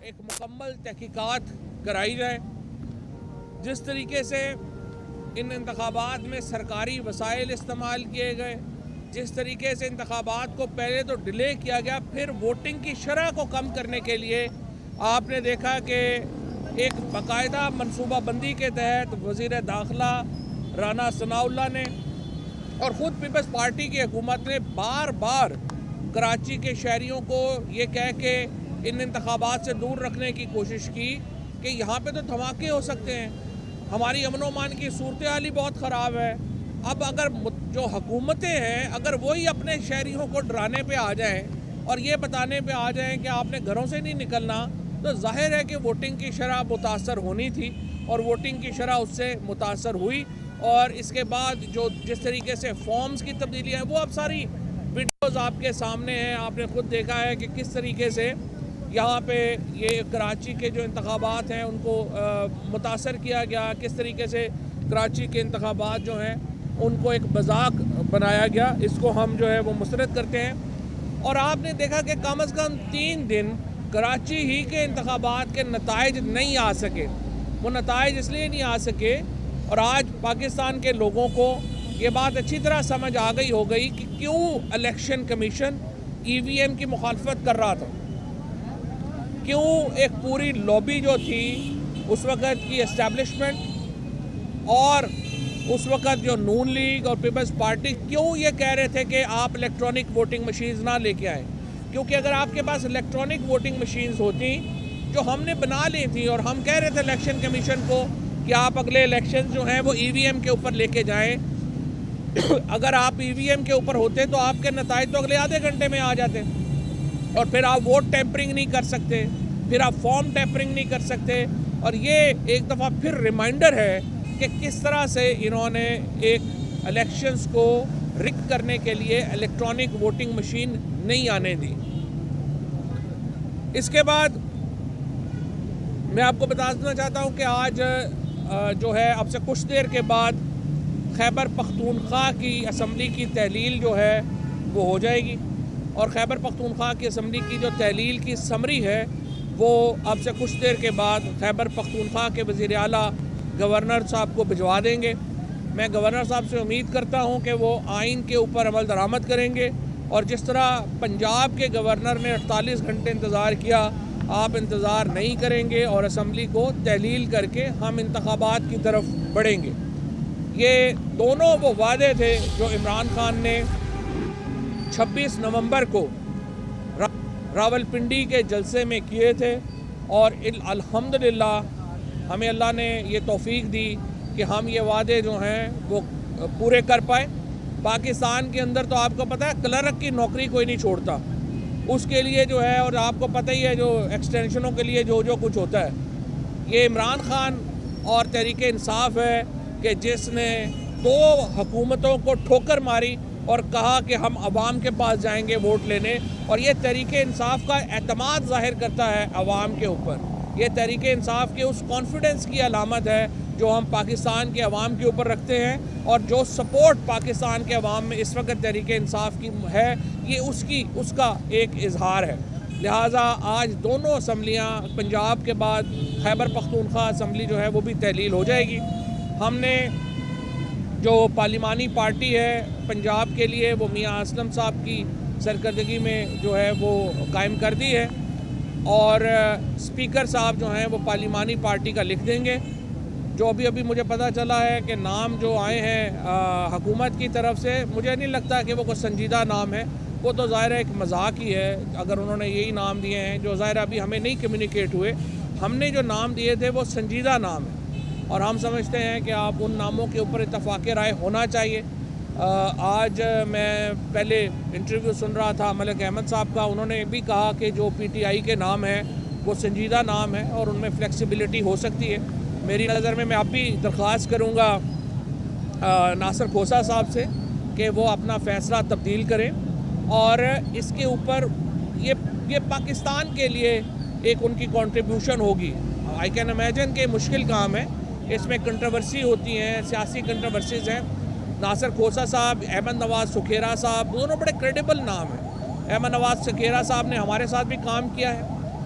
एक मुकम्मल तहकीकात कराई जाए। जिस तरीके से इन इंतखाबात में सरकारी वसाइल इस्तेमाल किए गए, जिस तरीके से इंतखाबात को पहले तो डिले किया गया, फिर वोटिंग की शरह को कम करने के लिए आपने देखा कि एक बाकायदा मनसूबाबंदी के तहत वज़ीर दाखिला राना सनाउल्लाह ने और ख़ुद पीपल्स पार्टी की हुकूमत ने बार बार कराची के शहरियों को ये कह के इन इंतखाबात से दूर रखने की कोशिश की कि यहाँ पे तो धमाके हो सकते हैं, हमारी अमन अमान की सूरत हाल ही बहुत ख़राब है। अब अगर जो हुकूमतें हैं अगर वही अपने शहरियों को डराने पे आ जाएं और ये बताने पे आ जाएं कि आपने घरों से नहीं निकलना, तो जाहिर है कि वोटिंग की शरह मुतासर होनी थी और वोटिंग की शरह उससे मुतासर हुई। और इसके बाद जो जिस तरीके से फॉर्म्स की तब्दीलियाँ हैं वो अब सारी वीडियोज़ आपके सामने हैं। आपने ख़ुद देखा है कि किस तरीके से यहाँ पे ये कराची के जो इंतखाबात हैं उनको मुतासर किया गया, किस तरीके से कराची के इंतखाबात जो हैं उनको एक मजाक बनाया गया। इसको हम जो है वो मुस्तरद करते हैं। और आपने देखा कि कम से कम 3 दिन कराची ही के इंतखाबात के नताइज नहीं आ सके। वो नताइज इसलिए नहीं आ सके और आज पाकिस्तान के लोगों को ये बात अच्छी तरह समझ आ गई हो गई कि क्यों इलेक्शन कमीशन EVM की मुखालफत कर रहा था, क्यों एक पूरी लॉबी जो थी उस वक़्त की एस्टेब्लिशमेंट और उस वक़्त जो नून लीग और पीपल्स पार्टी क्यों ये कह रहे थे कि आप इलेक्ट्रॉनिक वोटिंग मशीन्स ना लेके आएँ। क्योंकि अगर आपके पास इलेक्ट्रॉनिक वोटिंग मशीन्स होती जो हमने बना ली थी और हम कह रहे थे इलेक्शन कमीशन को कि आप अगले इलेक्शन जो हैं वो EVM के ऊपर लेके जाएं, अगर आप EVM के ऊपर होते तो आपके नताइज तो अगले आधे घंटे में आ जाते और फिर आप वोट टैंपरिंग नहीं कर सकते, फिर आप फॉर्म टैंपरिंग नहीं कर सकते। और ये एक दफ़ा फिर रिमाइंडर है कि किस तरह से इन्होंने एक इलेक्शंस को रिक करने के लिए इलेक्ट्रॉनिक वोटिंग मशीन नहीं आने दी। इसके बाद मैं आपको बता देना चाहता हूँ कि आज जो है अब से कुछ देर के बाद खैबर पख्तूनख्वा की असम्बली की तहलील जो है वो हो जाएगी और खैबर पख्तूनख्वा की असम्बली की जो तहलील की समरी है वो अब से कुछ देर के बाद खैबर पख्तूनख्वा के वज़ीर आला गवर्नर साहब को भिजवा देंगे। मैं गवर्नर साहब से उम्मीद करता हूँ कि वो आइन के ऊपर अमल दरामद करेंगे और जिस तरह पंजाब के गवर्नर ने 48 घंटे इंतज़ार किया, आप इंतज़ार नहीं करेंगे और असम्बली को तहलील करके हम इंतखाबात की तरफ बढ़ेंगे। ये दोनों वो वादे थे जो इमरान खान ने 26 नवंबर को रावलपिंडी के जलसे में किए थे और अल्हम्दुलिल्लाह हमें अल्लाह ने ये तौफीक दी कि हम ये वादे जो हैं वो पूरे कर पाए। पाकिस्तान के अंदर तो आपको पता है क्लर्क की नौकरी कोई नहीं छोड़ता, उसके लिए जो है और आपको पता ही है जो एक्सटेंशनों के लिए जो कुछ होता है। ये इमरान खान और तहरीक इंसाफ है कि जिसने 2 हुकूमतों को ठोकर मारी और कहा कि हम अवाम के पास जाएंगे वोट लेने, और ये तहरीक इंसाफ का एतमाद ज़ाहिर करता है अवाम के ऊपर। ये तहरीक इंसाफ के उस कॉन्फिडेंस की अलामत है जो हम पाकिस्तान के अवाम के ऊपर रखते हैं और जो सपोर्ट पाकिस्तान के अवाम में इस वक्त तहरीक इंसाफ की है, ये उसका एक इजहार है। लिहाजा आज दोनों असम्बलियाँ पंजाब के बाद खैबर पख्तूनख्वा असम्बली जो है वो भी तहलील हो जाएगी। हमने जो पार्लिमानी पार्टी है पंजाब के लिए वो मियाँ असलम साहब की सरकर्दगी में जो है वो कायम कर दी है और स्पीकर साहब जो हैं वो पार्लिमानी पार्टी का लिख देंगे। जो अभी मुझे पता चला है कि नाम जो आए हैं हुकूमत की तरफ से, मुझे नहीं लगता कि वो कोई संजीदा नाम है, वो तो ज़ाहिर है एक मजाक ही है अगर उन्होंने यही नाम दिए हैं जो ज़ाहिर अभी हमें नहीं कम्युनिकेट हुए। हमने जो नाम दिए थे वो संजीदा नाम है और हम समझते हैं कि आप उन नामों के ऊपर इत्तफाक़ राय होना चाहिए। आज मैं पहले इंटरव्यू सुन रहा था मलिक अहमद साहब का, उन्होंने भी कहा कि जो PTI के नाम हैं वो संजीदा नाम है और उनमें फ़्लेक्सिबिलिटी हो सकती है। मेरी नज़र में मैं अब भी दरख्वास्त करूँगा नासिर खोसा साहब से कि वो अपना फ़ैसला तब्दील करें और इसके ऊपर ये पाकिस्तान के लिए एक उनकी कंट्रीब्यूशन होगी। आई कैन इमेजिन कि मुश्किल काम है, इसमें कंट्रोवर्सी होती हैं, सियासी कंट्रोवर्सीज़ हैं। नासिर खोसा साहब, अहमद नवाज़ सुखेरा साहब, दोनों बड़े क्रेडिबल नाम हैं। अहमद नवाज़ सुखेरा साहब ने हमारे साथ भी काम किया है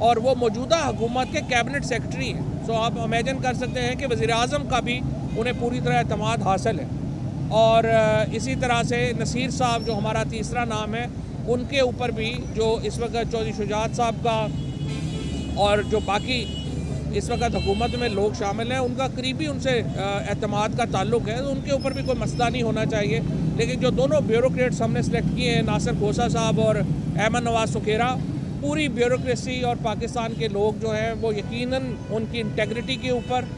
और वो मौजूदा हुकूमत के कैबिनेट सेक्रेटरी हैं। सो आप इमेजिन कर सकते हैं कि वज़ीर-ए-आज़म का भी उन्हें पूरी तरह एतमाद हासिल है। और इसी तरह से नसीर साहब जो हमारा तीसरा नाम है, उनके ऊपर भी जो इस वक्त चौधरी शुजात साहब का और जो बाकी इस वक्त हुकूमत में लोग शामिल हैं, उनका करीबी उनसे एतमाद का ताल्लुक़ है, तो उनके ऊपर भी कोई मसला नहीं होना चाहिए। लेकिन जो दोनों ब्यूरोक्रेट्स हमने सेलेक्ट किए हैं, नासिर खोसा साहब और अहमद नवाज सुखेरा, पूरी ब्यूरोक्रेसी और पाकिस्तान के लोग जो हैं वो यकीनन उनकी इंटेग्रिटी के ऊपर,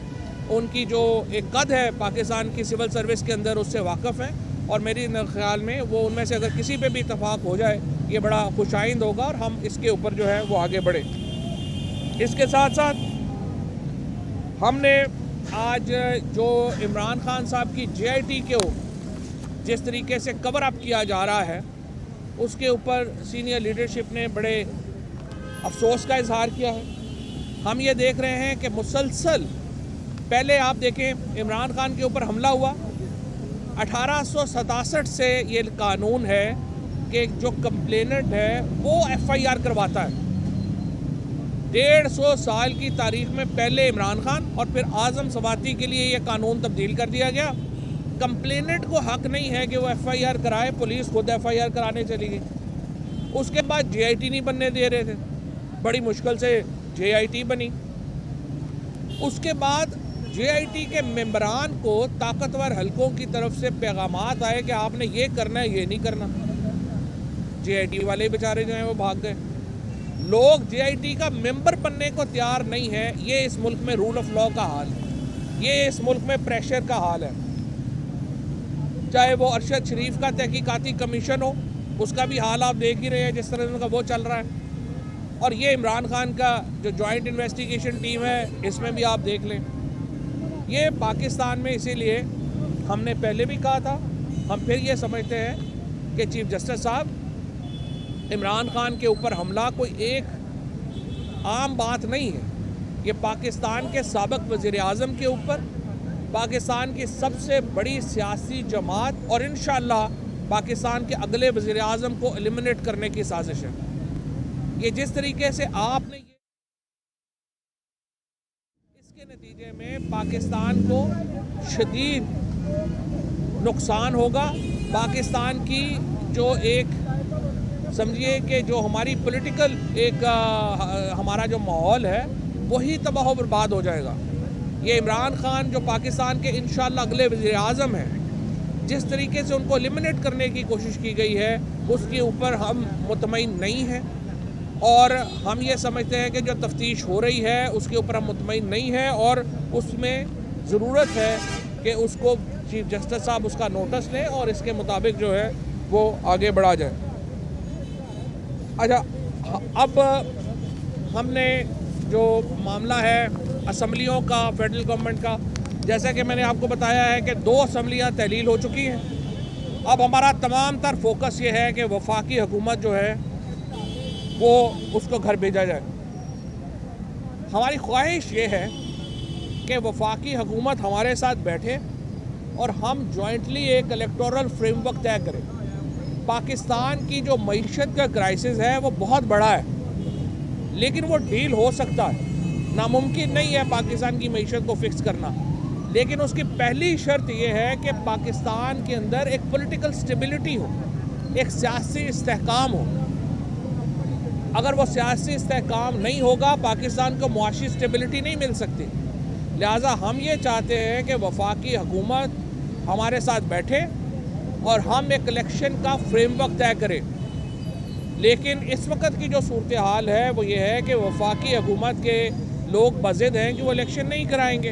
उनकी जो एक कद है पाकिस्तान की सिविल सर्विस के अंदर, उससे वाकिफ़ हैं। और मेरी ख्याल में वो उनमें से अगर किसी पे भी इत्तफाक हो जाए, ये बड़ा खुशाइंद होगा और हम इसके ऊपर जो है वो आगे बढ़े। इसके साथ साथ हमने आज जो इमरान खान साहब की JIT को जिस तरीके से कवर अप किया जा रहा है, उसके ऊपर सीनियर लीडरशिप ने बड़े अफसोस का इजहार किया है। हम ये देख रहे हैं कि मुसलसल पहले आप देखें इमरान खान के ऊपर हमला हुआ, 1867 से ये कानून है कि जो कंप्लेनेंट है वो FIR करवाता है। 150 साल की तारीख में पहले इमरान खान और फिर आज़म सवाती के लिए ये कानून तब्दील कर दिया गया। कंप्लेनेंट को हक नहीं है कि वो FIR कराए, पुलिस खुद FIR कराने चली गई। उसके बाद JIT नहीं बनने दे रहे थे, बड़ी मुश्किल से JIT बनी। उसके बाद JIT के मेंबरान को ताकतवर हलकों की तरफ से पैगामात आए कि आपने ये करना है, ये नहीं करना। JIT वाले बेचारे जो हैं वो भाग गए। लोग JIT का मेंबर बनने को तैयार नहीं है। ये इस मुल्क में रूल ऑफ लॉ का हाल है, ये इस मुल्क में प्रेशर का हाल है। चाहे वो अरशद शरीफ का तहकीकाती कमीशन हो, उसका भी हाल आप देख ही रहे हैं जिस तरह का वो चल रहा है। और ये इमरान खान का जो जॉइंट इन्वेस्टिगेशन टीम है, इसमें भी आप देख लें। ये पाकिस्तान में, इसीलिए हमने पहले भी कहा था, हम फिर ये समझते हैं कि चीफ जस्टिस साहब, इमरान खान के ऊपर हमला कोई एक आम बात नहीं है। ये पाकिस्तान के साबिक वज़ीर-ए-आज़म के ऊपर, पाकिस्तान की सबसे बड़ी सियासी जमात और इंशाअल्लाह पाकिस्तान के अगले वज़ीर-ए-आज़म को एलिमिनेट करने की साजिश है। ये जिस तरीके से आपने इसके नतीजे में पाकिस्तान को शदीद नुकसान होगा। पाकिस्तान की जो एक समझिए कि जो हमारी पॉलिटिकल एक हमारा जो माहौल है वही तबाह व बर्बाद हो जाएगा। ये इमरान खान जो पाकिस्तान के इंशाअल्लाह अगले वज़ीर-ए-आज़म हैं, जिस तरीके से उनको एलिमिनेट करने की कोशिश की गई है, उसके ऊपर हम मुतमईन नहीं हैं। और हम ये समझते हैं कि जो तफ्तीश हो रही है उसके ऊपर हम मुतमईन नहीं हैं, और उसमें ज़रूरत है कि उसको चीफ जस्टिस साहब उसका नोटिस लें और इसके मुताबिक जो है वो आगे बढ़ा जाए। अच्छा, अब हमने जो मामला है असम्बलियों का, फेडरल गवर्नमेंट का, जैसा कि मैंने आपको बताया है कि 2 असम्बलियाँ तहलील हो चुकी हैं। अब हमारा तमाम तर फोकस ये है कि वफाकी हुकूमत जो है वो उसको घर भेजा जाए। हमारी ख्वाहिश ये है कि वफाकी हुकूमत हमारे साथ बैठे और हम जॉइंटली एक इलेक्टोरल फ्रेमवर्क तय करें। पाकिस्तान की जो मईशत का क्राइसिस है वो बहुत बड़ा है, लेकिन वो डील हो सकता है। नामुमकिन नहीं है पाकिस्तान की मईशत को फिक्स करना, लेकिन उसकी पहली शर्त ये है कि पाकिस्तान के अंदर एक पॉलिटिकल स्टेबिलिटी हो, एक सियासी इस्तेहकाम हो। अगर वो सियासी इस्तेहकाम नहीं होगा, पाकिस्तान को मुआशी स्टेबिलिटी नहीं मिल सकती। लिहाजा हम ये चाहते हैं कि वफाकी हुकूमत हमारे साथ बैठे और हम एक इलेक्शन का फ्रेमवर्क तय करें। लेकिन इस वक्त की जो सूरत हाल है वो ये है कि वफाकी हुकूमत के लोग बज़िद हैं कि वो इलेक्शन नहीं कराएंगे।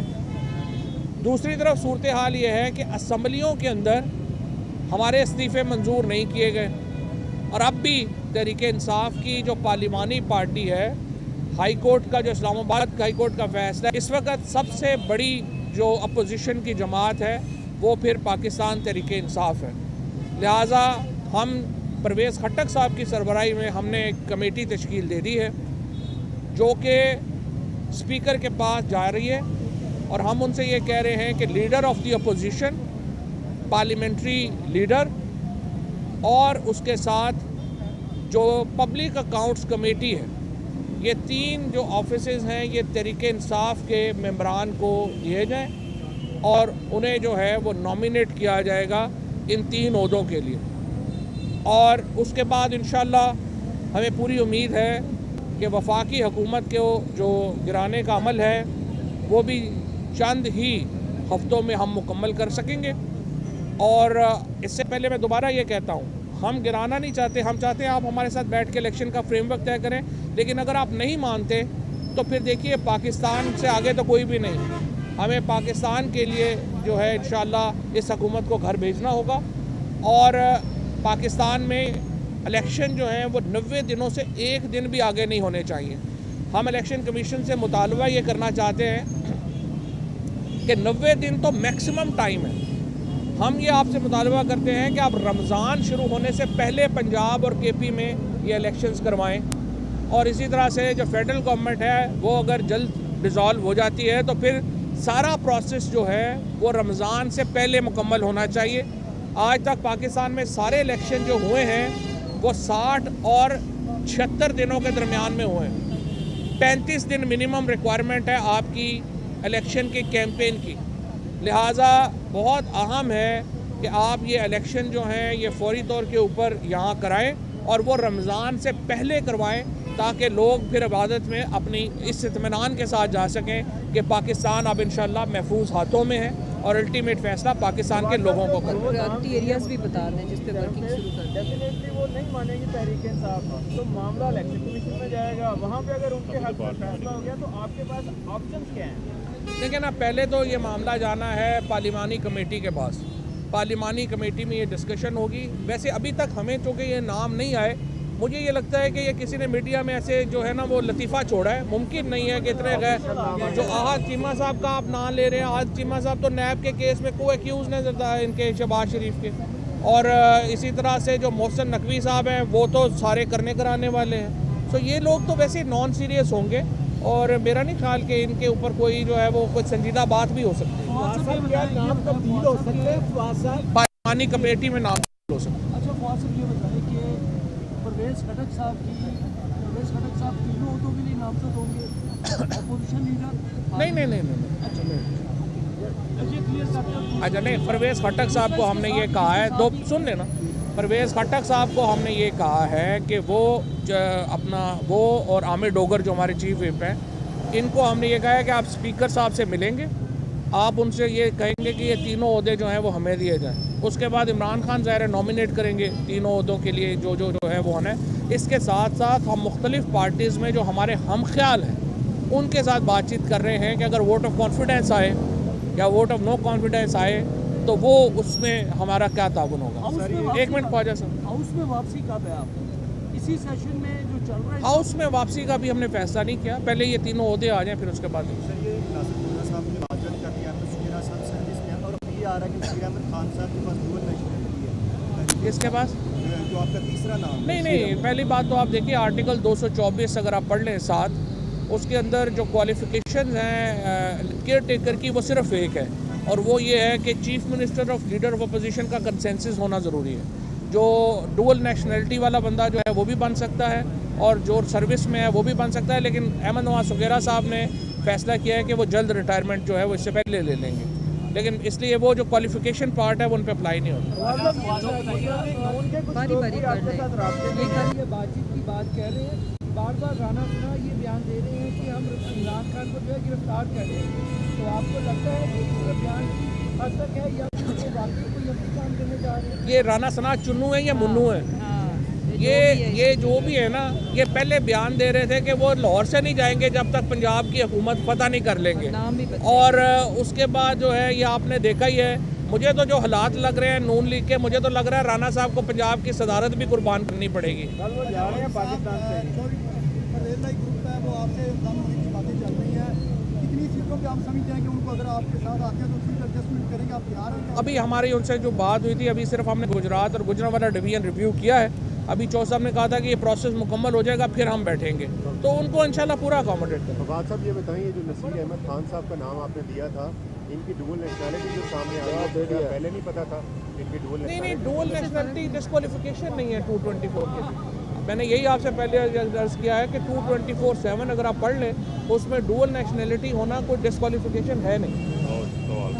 दूसरी तरफ सूरत हाल ये है कि असम्बलियों के अंदर हमारे इस्तीफ़े मंजूर नहीं किए गए, और अब भी तहरीक इंसाफ की जो पार्लिमानी पार्टी है, हाई कोर्ट का जो इस्लामाबाद हाई कोर्ट का फैसला, इस वक्त सबसे बड़ी जो अपोजिशन की जमात है वो फिर पाकिस्तान तहरीक इंसाफ है। लिहाजा हम परवेज़ खट्टक साहब की सरबराही में हमने एक कमेटी तश्कील दे दी है जो कि स्पीकर के पास जा रही है, और हम उनसे ये कह रहे हैं कि leader of the opposition, parliamentary leader, और उसके साथ जो पब्लिक अकाउंट्स कमेटी है ये 3 जो ऑफिसेज़ हैं ये तहरीक इंसाफ के मेंबरान को दिए जाएं और उन्हें जो है वो नॉमिनेट किया जाएगा इन 3 ओहदों के लिए। और उसके बाद इंशाअल्लाह हमें पूरी उम्मीद है कि वफाकी हुकूमत को जो गिराने का अमल है वो भी चंद ही हफ्तों में हम मुकम्मल कर सकेंगे। और इससे पहले मैं दोबारा ये कहता हूँ, हम गिराना नहीं चाहते, हम चाहते हैं आप हमारे साथ बैठ के इलेक्शन का फ्रेमवर्क तय करें। लेकिन अगर आप नहीं मानते तो फिर देखिए पाकिस्तान से आगे तो कोई भी नहीं। हमें पाकिस्तान के लिए जो है इंशाअल्लाह इस हुकूमत को घर भेजना होगा। और पाकिस्तान में इलेक्शन जो है वो 90 दिनों से एक दिन भी आगे नहीं होने चाहिए। हम इलेक्शन कमीशन से मुतालबा ये करना चाहते हैं कि 90 दिन तो मैक्सिमम टाइम है। हम ये आपसे मुतालबा करते हैं कि आप रमज़ान शुरू होने से पहले पंजाब और केपी में ये इलेक्शंस करवाएं। और इसी तरह से जो फेडरल गवर्नमेंट है वो अगर जल्द डिज़ोल्व हो जाती है तो फिर सारा प्रोसेस जो है वो रमज़ान से पहले मुकम्मल होना चाहिए। आज तक पाकिस्तान में सारे इलेक्शन जो हुए हैं वो 60 और 76 दिनों के दरमियान में हुए हैं। 35 दिन मिनिमम रिक्वायरमेंट है आपकी इलेक्शन के कैंपेन की। लिहाजा बहुत अहम है कि आप ये इलेक्शन जो हैं ये फौरी तौर के ऊपर यहाँ कराएं और वो रमज़ान से पहले करवाएं ताकि लोग फिर इबादत में अपनी इस इत्मीनान के साथ जा सकें कि पाकिस्तान अब इंशाअल्लाह महफूज हाथों में है और अल्टीमेट फैसला पाकिस्तान के लोगों को करना। प्रायोरिटी एरियाज भी बता दें जिस पे वर्किंग शुरू कर दें। डेफिनेटली वो नहीं मानेंगे तहरीक इंसाफ तो मामला इलेक्शन कमीशन में जाएगा। वहाँ पे अगर उनके हक में फैसला हो गया तो आपके पास ऑप्शंस क्या हैं? देखिए ना, पहले तो ये मामला जाना है पार्लिमानी कमेटी के पास। पार्लिमानी कमेटी में ये डिस्कशन होगी। वैसे अभी तक हमें चूँकि ये नाम नहीं आए, मुझे ये लगता है कि ये किसी ने मीडिया में ऐसे जो है ना वो लतीफ़ा छोड़ा है। मुमकिन नहीं है कि इतने गए जो आहद चीमा साहब का आप नाम ले रहे हैं। आहद चीमा साहब तो नैब के केस में को एक्यूज़ नजर था इनके शहबाज शरीफ के। और इसी तरह से जो मोहसिन नकवी साहब हैं वो तो सारे करने कराने वाले हैं। तो ये लोग तो वैसे नॉन सीरियस होंगे और मेरा नहीं ख्याल कि इनके ऊपर कोई जो है वो कोई संजीदा बात भी हो सकती है। पार्लिमानी कमेटी में नाम हो सकता है। अच्छा फवाद साहब ये बताएं कि परवेज़ खटक साहब तीनों ओहदों के लिए नामजद होंगे अपोजिशन लीडर? नहीं। अच्छा नहीं, परवेज़ खटक साहब को हमने ये कहा है, दो सुन लेना। परवेज़ खटक साहब को हमने ये कहा है कि वो और आमिर डोगर जो हमारे चीफ व्हिप हैं, इनको हमने ये कहा है कि आप स्पीकर साहब से मिलेंगे, आप उनसे ये कहेंगे कि ये तीनों ओहदे जो हैं वो हमें दिए जाएँ। उसके बाद इमरान खान ज़ाहिर नॉमिनेट करेंगे तीनों ओहदों के लिए जो है वो होना है। इसके साथ साथ हम मुख्तलिफ़ पार्टीज़ में जो हमारे हम ख्याल हैं उनके साथ बातचीत कर रहे हैं कि अगर वोट ऑफ कॉन्फिडेंस आए या वोट ऑफ नो कॉन्फिडेंस आए तो वो उसमें हमारा क्या ताउन होगा। एक मिनट ख्वाजा साहब, हाउस में वापसी कब है आप इसी सेशन में जो चल रहा है? हाउस में वापसी का भी हमने फैसला नहीं किया, पहले ये तीनों ओहदे आ जाएँ फिर उसके बाद। किसके पास? जो आपका तीसरा नाम नहीं, पहली बात तो आप देखिए आर्टिकल 224 अगर आप पढ़ लें साथ, उसके अंदर जो क्वालिफिकेशंस हैं केयर टेकर की वो सिर्फ एक है और वो ये है कि chief minister of leader of opposition का कंसेंसस होना ज़रूरी है। जो डुअल नेशनलिटी वाला बंदा जो है वो भी बन सकता है और जो सर्विस में है वो भी बन सकता है। लेकिन अहमद नवाज सुगैरा साहब ने फैसला किया है कि वो जल्द रिटायरमेंट जो है वो इससे पहले ले लेंगे, लेकिन इसलिए वो जो क्वालिफिकेशन पार्ट है वो उन पर अप्लाई नहीं होता। ये बातचीत की बात कह रहे हैं, बार राना सुना ये बयान दे रहे हैं कि हम इमरान खान को जो है गिरफ्तार कर रहे हैं। तो आपको लगता है कि बयान की हद तक है या वाकई कोई अपनी काम करने जा रहे हैं? ये राना सना चुन्नू है या मुन्नू है? ये जो भी है ना, ये पहले बयान दे रहे थे कि वो लाहौर से नहीं जाएंगे जब तक पंजाब की हुकूमत पता नहीं कर लेंगे। और उसके बाद जो है ये आपने देखा ही है। मुझे तो जो हालात लग रहे हैं नून लीग के, मुझे तो लग रहा है राना साहब को पंजाब की सदारत भी कुर्बान करनी पड़ेगी। अभी हमारी उनसे जो बात हुई थी, अभी सिर्फ हमने गुजरात और गुजरांवाला डिवीजन रिव्यू किया है। अभी चौधरी साहब ने कहा था कि ये प्रोसेस मुकम्मल हो जाएगा फिर हम बैठेंगे, तो उनको इंशाल्लाह पूरा अकोमोडेट करें। फवाद साहब ये बताइए, जो नसीर अहमद खान साहब का नाम आपने दिया था, इनकी डुअल नेशनलिटी जो सामने आ रही है, पहले नहीं पता था इनकी डुअल नेशनलिटी? नहीं, डुअल नेशनलिटी डिस्क्वालिफिकेशन नहीं है 224 के लिए। मैंने यही आपसे पहले अर्ज किया है कि 224/7 अगर आप पढ़ लें, उसमें डुअल नेशनैलिटी होना कोई डिस्क्वालिफिकेशन है नहीं।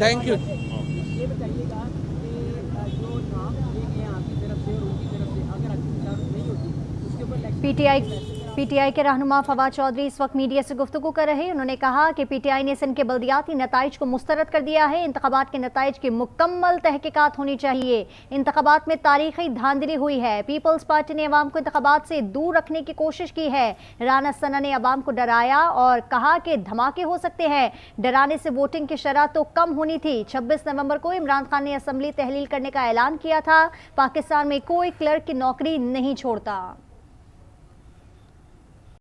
Thank you. ये बताइएगा कि जो नाम दिए गए हैं आपकी तरफ से और उनकी तरफ से, अगर अच्छी विचार नहीं होती उसके ऊपर पीटीआई के रहनुमा फवाद चौधरी इस वक्त मीडिया से गुफ्तगू कर रहे हैं। उन्होंने कहा कि पीटीआई ने सिंध के बल्दियाती नताइज को मुस्तरद कर दिया है। इंतखाबात के नताइज की मुकम्मल तहकीकात होनी चाहिए। इंतखाबात में तारीखी धांधली हुई है। पीपल्स पार्टी ने अवाम को इंतखाबात से दूर रखने की कोशिश की है। राना सना ने अवाम को डराया और कहा कि धमाके हो सकते हैं। डराने से वोटिंग की शरह तो कम होनी थी। 26 नवंबर को इमरान खान ने असम्बली तहलील करने का ऐलान किया था। पाकिस्तान में कोई क्लर्क की नौकरी नहीं छोड़ता।